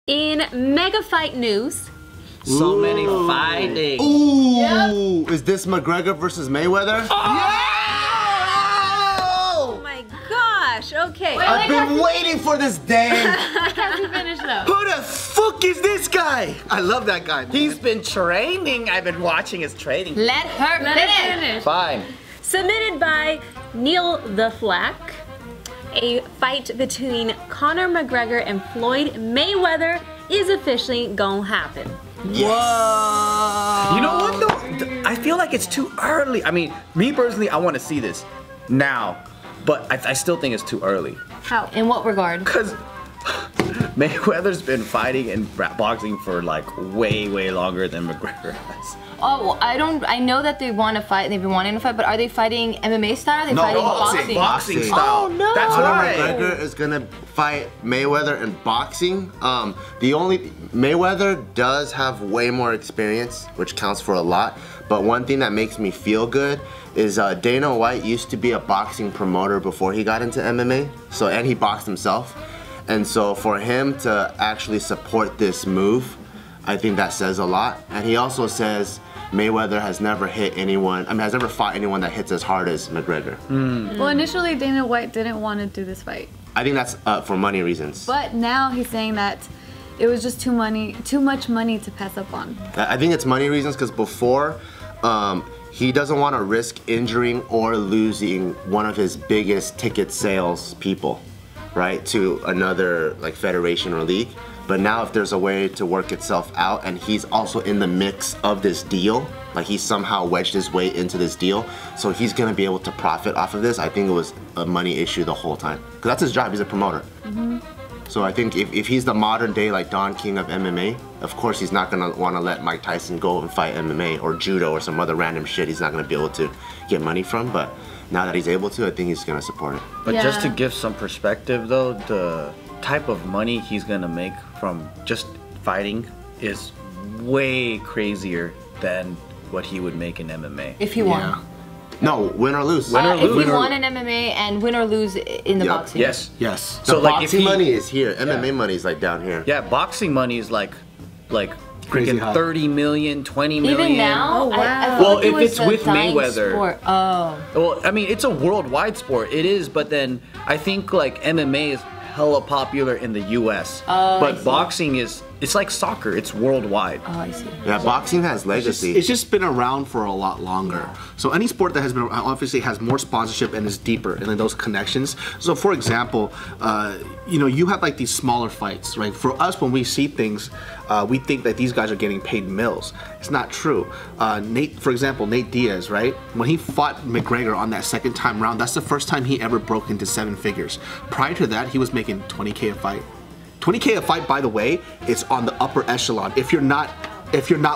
In mega fight news. So many fighting. Ooh, Yep. Is this McGregor versus Mayweather? Oh my gosh, okay. I've been waiting for this day. Cassey finish though. Who the fuck is this guy? I love that guy. He's been training. I've been watching his training. Let her finish. Fine. Submitted by Neil the Flack. A fight between Conor McGregor and Floyd Mayweather is officially gonna happen. Yes. Whoa. You know what though? I feel like it's too early. I mean, me personally, I want to see this now, but I still think it's too early. How? In what regard? Because Mayweather's been fighting and boxing for like way longer than McGregor has. Oh, I know that they want to fight, they've been wanting to fight, but are they fighting MMA style? Or are they fighting boxing? Boxing style. Oh no! That's Conor right. McGregor is gonna fight Mayweather in boxing. Mayweather does have way more experience, which counts for a lot. But one thing that makes me feel good is Dana White used to be a boxing promoter before he got into MMA. And he boxed himself. And so for him to actually support this move, I think that says a lot. And he also says Mayweather has never has never fought anyone that hits as hard as McGregor. Well, initially Dana White didn't want to do this fight. I think that's for money reasons. But now he's saying that it was just too much money to pass up on. I think it's money reasons because before, he doesn't want to risk injuring or losing one of his biggest ticket sales people, right, to another like federation or league. But now if there's a way to work itself out and he's also in the mix of this deal, like he somehow wedged his way into this deal, so he's gonna be able to profit off of this. I think it was a money issue the whole time. Because that's his job, he's a promoter. So I think if he's the modern day like Don King of MMA, of course he's not gonna wanna let Mike Tyson go and fight MMA or judo or some other random shit he's not gonna be able to get money from. But now that he's able to, I think he's gonna support it. But just to give some perspective though, the type of money he's gonna make from just fighting is way crazier than what he would make in MMA. If he won. No, win or lose. If he won in MMA and win or lose in the boxing. Yes. Yes. So like boxing money is here, MMA money is like down here. Yeah, boxing money is like Crazy freaking high. 30 million, 20 million. Even now? Oh, wow. I Well, like it if was it's a with dying Mayweather. sport. Oh. Well, I mean, it's a worldwide sport. It is, but then I think like MMA is hella popular in the US. Oh, but boxing it's like soccer. It's worldwide. Oh, I see. Yeah, boxing has legacy. It's just been around for a lot longer. So any sport that has been obviously has more sponsorship and is deeper and then those connections. So for example, you have like these smaller fights, right? For us, when we see things, we think that these guys are getting paid mills. It's not true. For example, Nate Diaz, right? When he fought McGregor on that second time round, that's the first time he ever broke into 7 figures. Prior to that, he was making 20K a fight. 20K a fight, by the way, is on the upper echelon. If you're not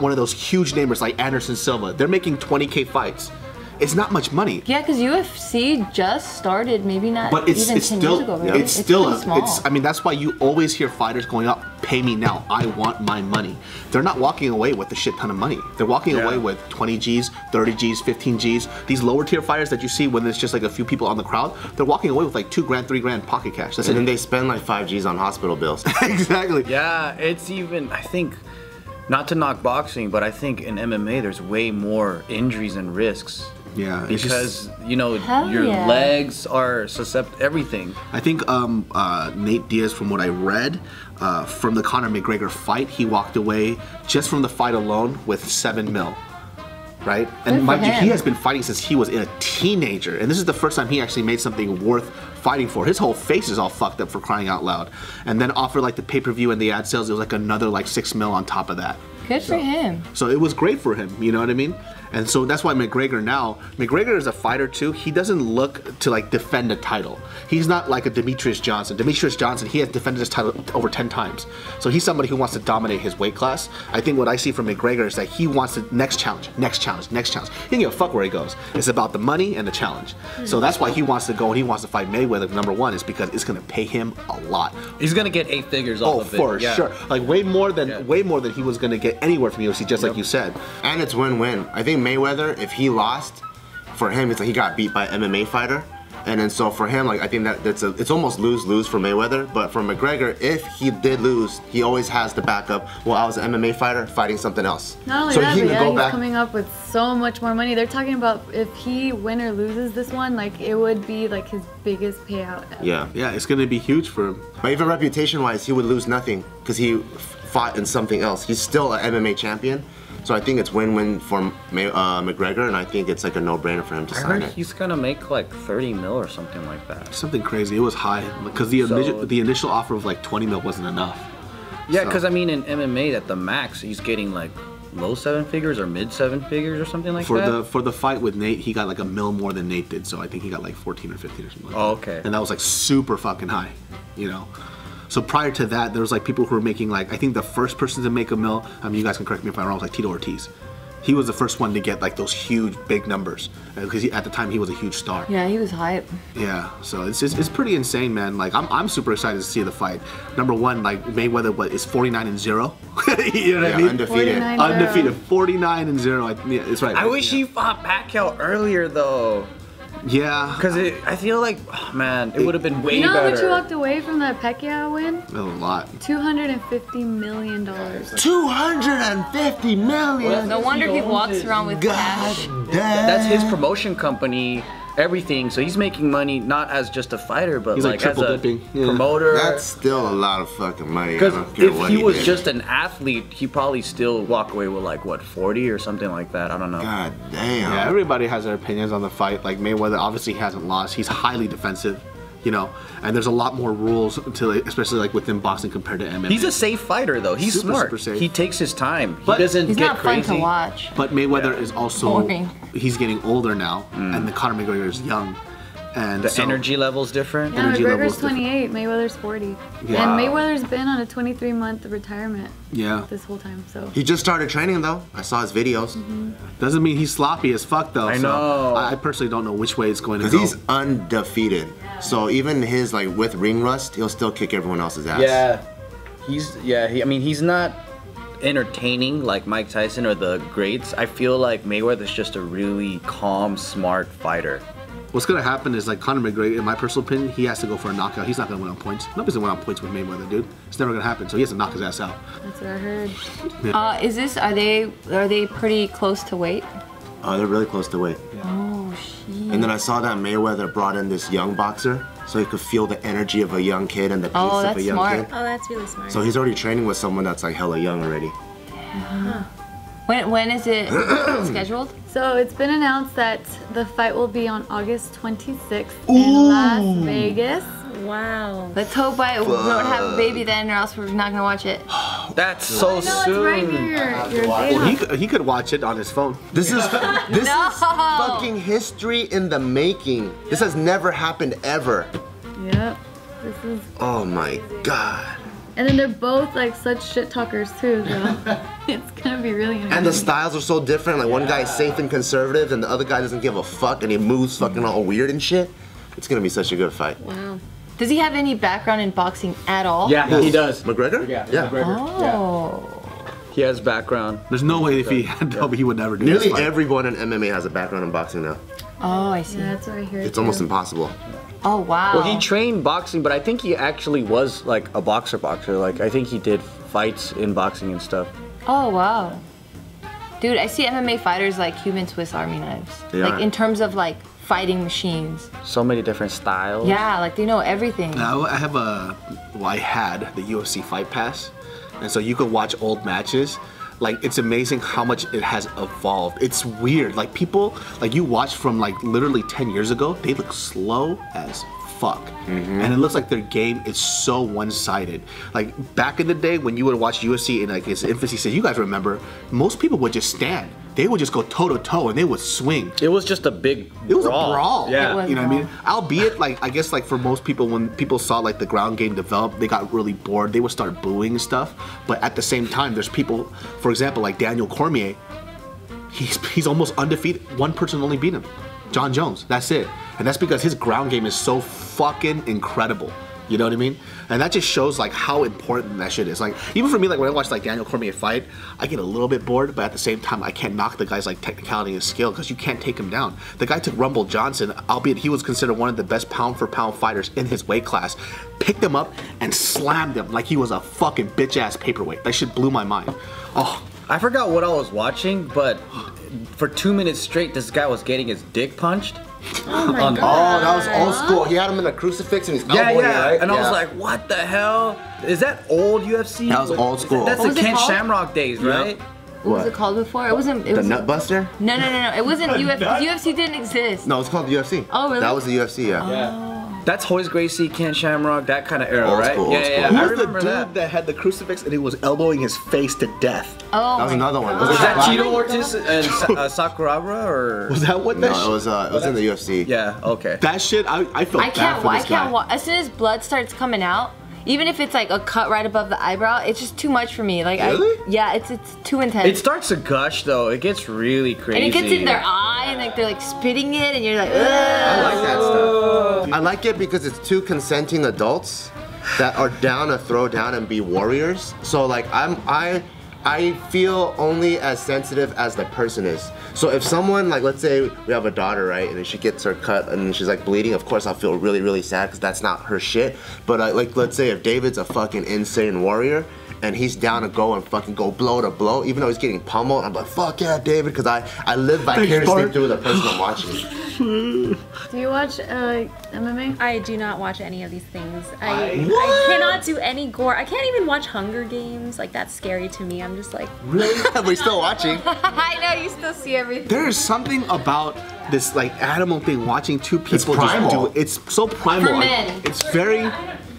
one of those huge namers like Anderson Silva, they're making 20K fights. It's not much money. Yeah, because UFC just started, maybe not But it's even 10 still years ago, right? it's still pretty small. I mean, that's why you always hear fighters going up, pay me now, I want my money. They're not walking away with a shit ton of money. They're walking away with 20 G's, 30 G's, 15 G's. These lower tier fighters that you see when there's just like a few people on the crowd, they're walking away with like $2 grand, $3 grand pocket cash. That's And it. then they spend like 5 G's on hospital bills. Exactly. Yeah, it's even, I think, not to knock boxing, but I think in MMA there's way more injuries and risks. Yeah, because your yeah. legs are susceptible, everything. I think Nate Diaz, from what I read, from the Conor McGregor fight, he walked away just from the fight alone with 7 mil. Right? And mind you, he has been fighting since he was a teenager. And this is the first time he actually made something worth fighting for. His whole face is all fucked up, for crying out loud. And then offer like the pay-per-view and the ad sales, it was like another like 6 mil on top of that. Good for him. So it was great for him, you know what I mean? And so that's why McGregor is a fighter too. He doesn't look to like defend a title. He's not like a Demetrius Johnson. Demetrius Johnson, he has defended his title over 10 times. So he's somebody who wants to dominate his weight class. I think what I see from McGregor is that he wants the next challenge, next challenge, next challenge. He doesn't give a fuck where he goes. It's about the money and the challenge. So that's why he wants to go and he wants to fight Mayweather, number one, is because it's gonna pay him a lot. He's gonna get 8 figures off of it. Oh, for sure. Like way more than he was gonna get anywhere from UFC, just like you said. And it's win-win. I think Mayweather, if he lost, for him, it's like he got beat by an MMA fighter. And then so for him, like I think that it's almost lose-lose for Mayweather. But for McGregor, if he did lose, he always has the backup. Well, I was an MMA fighter fighting something else. Not only so that, he but can yeah, go he's back. coming up with so much more money. They're talking about if he win or loses this one, like it would be like his biggest payout ever. Yeah. Yeah, it's gonna be huge for him. But even reputation-wise, he would lose nothing because he fought in something else. He's still an MMA champion. So I think it's win-win for McGregor, and I think it's like a no-brainer for him to I sign heard it. he's gonna make like 30 mil or something like that. Something crazy. It was high because the initial offer of like 20 mil wasn't enough. Yeah, So- because I mean in MMA at the max he's getting like low 7 figures or mid 7 figures or something like that. For the fight with Nate, he got like a mil more than Nate did. So I think he got like 14 or 15 or something. Like Oh, that. okay. And that was like super fucking high, you know. So prior to that, there was like people who were making like, I think the first person to make a mil, I mean, you guys can correct me if I'm wrong, was like Tito Ortiz. He was the first one to get like those huge big numbers because at the time he was a huge star. Yeah, he was hype. Yeah, so it's pretty insane, man. Like I'm super excited to see the fight. Number one, like Mayweather, is 49-0. You know what I mean? Undefeated. 49. Undefeated, 49-0. Yeah, it's right. I wish he fought Pacquiao earlier though, Yeah, because I feel like, oh, man, it would have been way You know how much better. you walked away from that Pacquiao win? a lot. $250 million. 250 million. No wonder he walks around with cash. God damn. That's his promotion company, everything. So he's making money not as just a fighter, but He's like as triple a dipping. Yeah. promoter. That's still a lot of fucking money. I Because don't care if what he was did. just an athlete, he probably still walk away with like what 40 or something like that. I don't know. God damn. Yeah, everybody has their opinions on the fight. Like Mayweather obviously hasn't lost. He's highly defensive, you know, and there's a lot more rules to, especially like within boxing compared to MMA. He's a safe fighter though. He's Super, smart. super safe. He takes his time. But he doesn't He's get not fun crazy. to watch. But Mayweather is also Boring. he's getting older now, and the Conor McGregor is young, and The so, energy level's different. Yeah, Energy level's McGregor's 28, Mayweather's 40. Yeah. And Mayweather's been on a 23-month retirement Yeah, this whole time, so. He just started training though. I saw his videos. doesn't mean he's sloppy as fuck though. I so know. I personally don't know which way it's going to Because go. he's undefeated. So even his like with ring rust, he'll still kick everyone else's ass. I mean he's not entertaining like Mike Tyson or the greats. I feel like Mayweather's just a really calm, smart fighter. What's gonna happen is like Conor McGregor, in my personal opinion, he has to go for a knockout. He's not gonna win on points. Nobody's gonna win on points with Mayweather, dude. It's never gonna happen. So he has to knock his ass out. That's what I heard. Are they pretty close to weight? Oh, they're really close to weight. Oh shit. And then I saw that Mayweather brought in this young boxer, so he could feel the energy of a young kid and the pace Oh, of a that's young smart. kid. Oh, that's really smart. So he's already training with someone that's like hella young already. When is it scheduled? So it's been announced that the fight will be on August 26th in Las Vegas. Wow. Let's hope I don't have a baby then, or else we're not gonna watch it. That's so No, it's soon. right here. Your Well, he could watch it on his phone. This is this No. is fucking history in the making. This has never happened ever. Yep. This is, Oh my god. and then they're both like such shit talkers too, so it's gonna be really And the amazing. styles are so different. Like one guy is safe and conservative, and the other guy doesn't give a fuck, and he moves fucking all weird and shit. It's gonna be such a good fight. Wow. Does he have any background in boxing at all? Yeah, he does. McGregor? Yeah, Yeah. McGregor. Yeah. Oh. He has background. There's no way if he had to, he would never do Nearly this fight. everyone in MMA has a background in boxing now. Oh, I see. Yeah, that's what I heard. It's almost too. impossible. Oh, wow. Well, he trained boxing, but I think he actually was like a boxer. Like I think he did fights in boxing and stuff. Oh, wow. Dude, I see MMA fighters like human Swiss Army knives. They like are. in terms of like fighting machines. So many different styles. Yeah, like they know everything. Now I have I had the UFC Fight Pass, and so you could watch old matches. Like it's amazing how much it has evolved. It's weird. Like people, like you watch from like literally 10 years ago, they look slow as fuck. And it looks like their game is so one-sided. Like back in the day when you would watch UFC in like its infancy stage, you guys remember, most people would just stand. They would just go toe to toe and they would swing. It was just a big It was brawl. a brawl. Yeah. It was. You know what I mean? Albeit, like, I guess, like, for most people, when people saw, like, the ground game develop, they got really bored. They would start booing and stuff. But at the same time, there's people, for example, like Daniel Cormier, he's almost undefeated. One person only beat him. John Jones. That's it. And that's because his ground game is so fucking incredible. You know what I mean? And that just shows like how important that shit is. Like even for me, like when I watch like Daniel Cormier fight, I get a little bit bored, but at the same time, I can't knock the guy's like technicality and skill because you can't take him down. The guy took Rumble Johnson, albeit he was considered one of the best pound for pound fighters in his weight class, picked him up and slammed him like he was a fucking bitch ass paperweight. That shit blew my mind. Oh, I forgot what I was watching, but for 2 minutes straight, this guy was getting his dick punched. Oh, that was old school. He had him in a crucifix and he's elbowing, right? And I was like, what the hell? Is that old UFC? That was old school. That's the Ken Shamrock days, right? What was it called before? It wasn't. It was the Nutbuster? No. It wasn't UFC. UFC didn't exist. No, it's called the UFC. Oh, really? That was the UFC, yeah. Yeah. That's Hoist Gracie, Ken Shamrock, that kind of era, Old right? school, Yeah. who I was the remember dude that had the crucifix and he was elbowing his face to death? Oh, That was another one. Was that Cheeto Ortiz and Sakuraba, or? Was that what that No, it was in the UFC. Yeah, okay. That shit, I felt I bad can't. for I this can't guy. watch. As soon as blood starts coming out, even if it's like a cut right above the eyebrow, it's just too much for me. Like, Really? it's too intense. It starts to gush though. It gets really crazy. and it gets in their eye, and like they're like spitting it, and you're like, ugh. I like that stuff. I like it because it's two consenting adults that are down to throw down and be warriors. So like I feel only as sensitive as the person is. So if someone, like let's say we have a daughter, right, and then she gets her cut and she's like bleeding, of course I'll feel really, really sad because that's not her shit. But like let's say if David's a fucking insane warrior and he's down to go and fucking go blow to blow, even though he's getting pummeled, I'm like, fuck yeah, David, because I live vicariously through the person I'm watching. Do you watch MMA? I do not watch any of these things. I cannot do any gore. I can't even watch Hunger Games. Like, that's scary to me. I'm just like, Really? We're still watching. I know you still see everything. There is something about this like animal thing, watching two people primal. just do it. It's so primal. For men. It's very.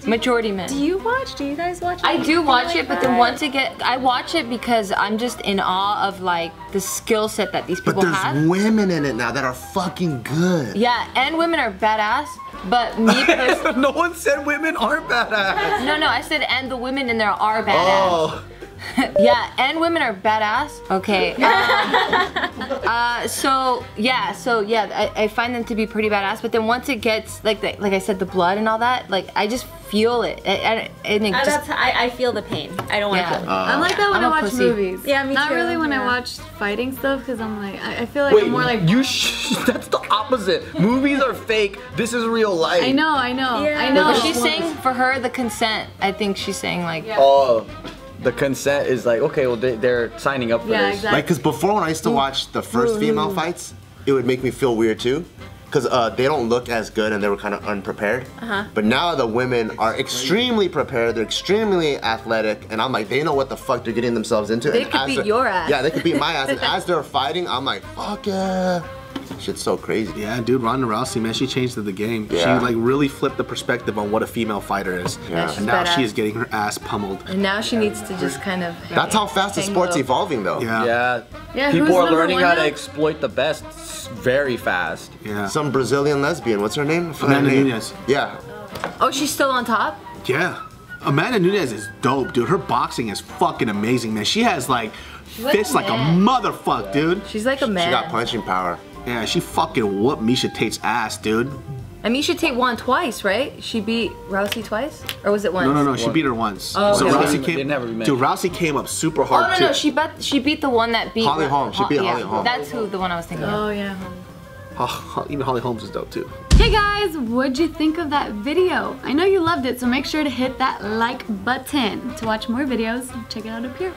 Majority men. do you watch? Do you guys watch? I do anything watch like it, but then that? once it I watch it because I'm just in awe of like the skill set that these But people there's have. women in it now that are fucking good. Yeah, and women are badass, but me personally, No one said women aren't badass. no, I said and the women in there are badass. Oh. Yeah, and women are badass. Okay. I find them to be pretty badass. But then once it gets like I said, the blood and all that, like I just feel it. I feel the pain. I don't want to Yeah. feel it. I'm like that when I'm I a watch pussy. movies. Yeah, me Not too. really when I Yeah. watch fighting stuff because I'm like, I feel like Wait, I'm more like. that's the opposite. Movies are fake. This is real life. I know. Yeah. I know. But she's saying for her the consent. I think she's saying like. Oh, the consent is like, okay, well they're signing up for Yeah, this. exactly. Like, cause before when I used to watch the first female fights, it would make me feel weird too. Cause they don't look as good and they were kind of unprepared. But now the women are extremely prepared, they're extremely athletic, and I'm like, they know what the fuck they're getting themselves into. They and could as beat they're- your ass. Yeah, they could beat my ass. And as they're fighting, I'm like, fuck yeah. Shit's so crazy. Yeah, dude, Ronda Rousey, man, she changed the game. Yeah. She like really flipped the perspective on what a female fighter is. Yeah. she's And now badass. she is getting her ass pummeled. And now she needs to just kind of. That's how fast the hang sport's low. evolving though. Yeah. Yeah. Yeah, People who's are number learning one how to now? exploit the best very fast. Yeah. Some Brazilian lesbian, what's her name? I forgot her Amanda name. Nunes. Yeah. Oh, she's still on top? Yeah. Amanda Nunes is dope, dude. Her boxing is fucking amazing, man. She has like like fists a like a man. motherfucker, dude. She's like a man. She got punching power. Yeah, she fucking whooped Misha Tate's ass, dude. I mean, Misha Tate won twice, right? She beat Rousey twice? Or was it once? No, she beat her once. Oh, so okay. Rousey They came. never met. Dude, Rousey came up super Oh, hard no, too. she beat the one that beat Holly Holm. She beat Holly Holm. That's who the one I was thinking of. Oh yeah. Even Holly Holmes is dope too. Hey guys, what'd you think of that video? I know you loved it, so make sure to hit that like button. To watch more videos, check it out up here.